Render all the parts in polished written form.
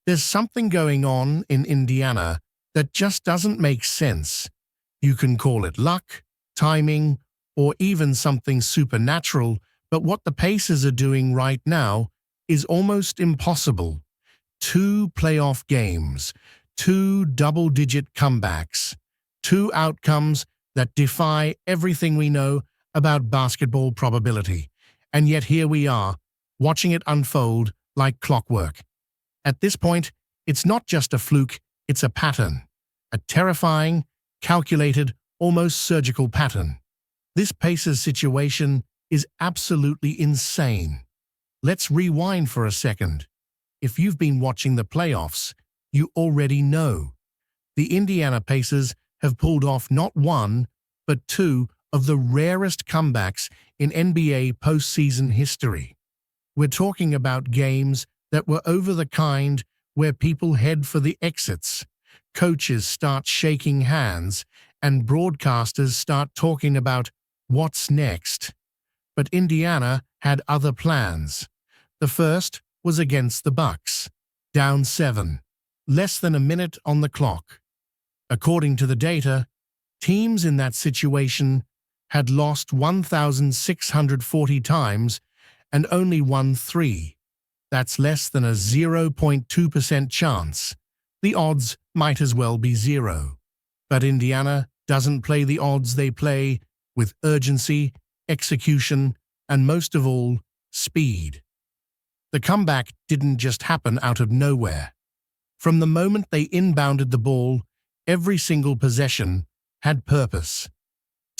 There's something going on in Indiana that just doesn't make sense. You can call it luck, timing, or even something supernatural, but what the Pacers are doing right now is almost impossible. 2 playoff games, 2 double-digit comebacks, 2 outcomes that defy everything we know about basketball probability. And yet here we are, watching it unfold like clockwork. At this point, it's not just a fluke, it's a pattern. A terrifying, calculated, almost surgical pattern. This Pacers situation is absolutely insane. Let's rewind for a second. If you've been watching the playoffs, you already know. The Indiana Pacers have pulled off not 1, but 2 of the rarest comebacks in NBA postseason history. We're talking about games that were over the kind where people head for the exits, coaches start shaking hands, and broadcasters start talking about what's next. But Indiana had other plans. The first was against the Bucks, down 7, less than a minute on the clock. According to the data, teams in that situation had lost 1,640 times and only won 3. That's less than a 0.2% chance. The odds might as well be 0. But Indiana doesn't play the odds, they play with urgency, execution, and most of all, speed. The comeback didn't just happen out of nowhere. From the moment they inbounded the ball, every single possession had purpose.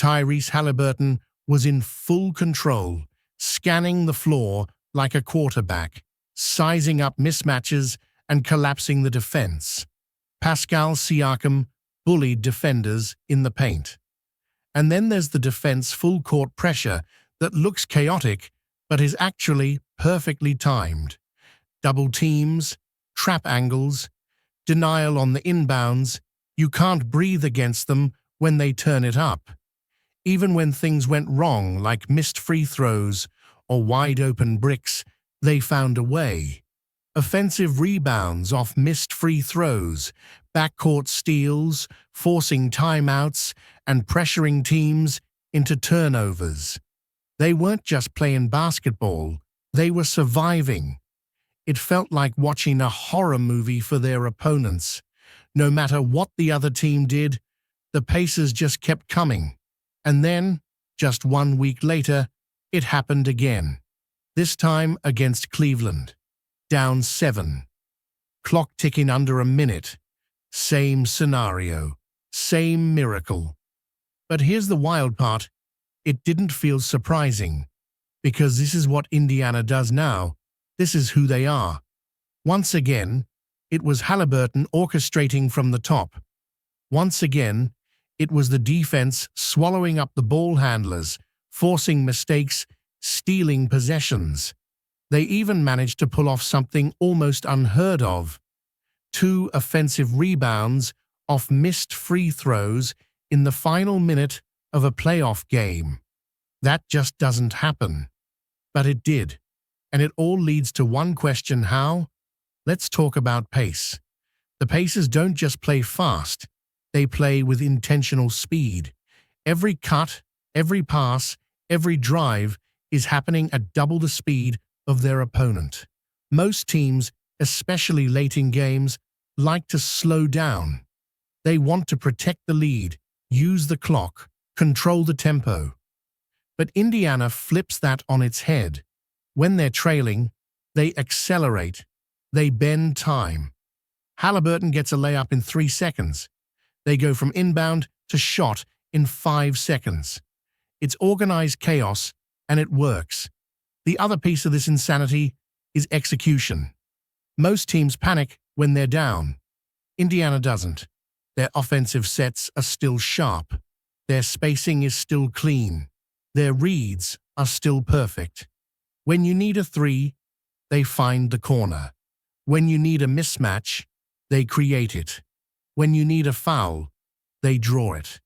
Tyrese Haliburton was in full control, scanning the floor like a quarterback, sizing up mismatches and collapsing the defense. Pascal Siakam bullied defenders in the paint. And then there's the defense full-court pressure that looks chaotic but is actually perfectly timed. Double teams, trap angles, denial on the inbounds. You can't breathe against them when they turn it up. Even when things went wrong, like missed free throws or wide-open bricks, they found a way. Offensive rebounds off missed free throws, backcourt steals, forcing timeouts, and pressuring teams into turnovers. They weren't just playing basketball, they were surviving. It felt like watching a horror movie for their opponents. No matter what the other team did, the Pacers just kept coming. And then, just 1 week later, it happened again. This time against Cleveland. Down 7. Clock ticking under a minute. Same scenario. Same miracle. But here's the wild part. It didn't feel surprising. Because this is what Indiana does now. This is who they are. Once again, it was Haliburton orchestrating from the top. Once again, it was the defense swallowing up the ball handlers, forcing mistakes, stealing possessions. They even managed to pull off something almost unheard of. 2 offensive rebounds off missed free throws in the final minute of a playoff game. That just doesn't happen. But it did. And it all leads to one question: how? Let's talk about pace. The Pacers don't just play fast. They play with intentional speed. Every cut, every pass, every drive is happening at double the speed of their opponent. Most teams, especially late in games, like to slow down. They want to protect the lead, use the clock, control the tempo. But Indiana flips that on its head. When they're trailing, they accelerate. They bend time. Haliburton gets a layup in 3 seconds. They go from inbound to shot in 5 seconds. It's organized chaos, and it works. The other piece of this insanity is execution. Most teams panic when they're down. Indiana doesn't. Their offensive sets are still sharp. Their spacing is still clean. Their reads are still perfect. When you need a 3, they find the corner. When you need a mismatch, they create it. When you need a foul, they draw it.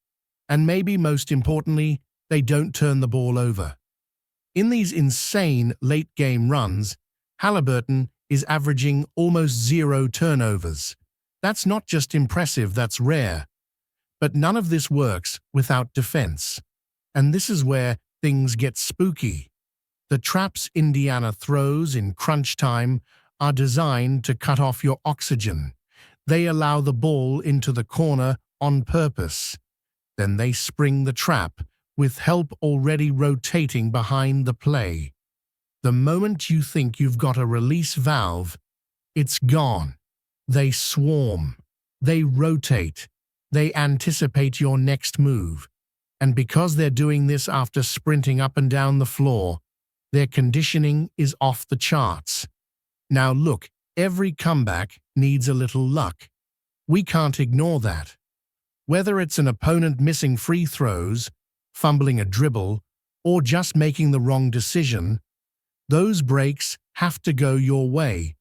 And maybe most importantly, they don't turn the ball over. In these insane late-game runs, Haliburton is averaging almost 0 turnovers. That's not just impressive, that's rare. But none of this works without defense. And this is where things get spooky. The traps Indiana throws in crunch time are designed to cut off your oxygen. They allow the ball into the corner on purpose. Then they spring the trap, with help already rotating behind the play. The moment you think you've got a release valve, it's gone. They swarm. They rotate. They anticipate your next move. And because they're doing this after sprinting up and down the floor, their conditioning is off the charts. Now look, every comeback needs a little luck. We can't ignore that. Whether it's an opponent missing free throws, fumbling a dribble, or just making the wrong decision, those breaks have to go your way.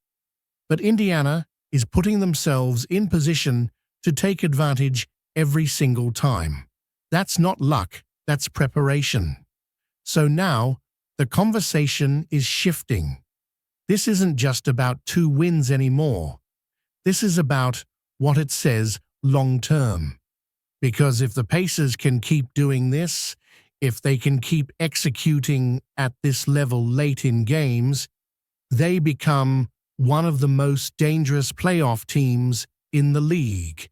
But Indiana is putting themselves in position to take advantage every single time. That's not luck, that's preparation. So now, the conversation is shifting. This isn't just about 2 wins anymore. This is about what it says long-term. Because if the Pacers can keep doing this, if they can keep executing at this level late in games, they become one of the most dangerous playoff teams in the league.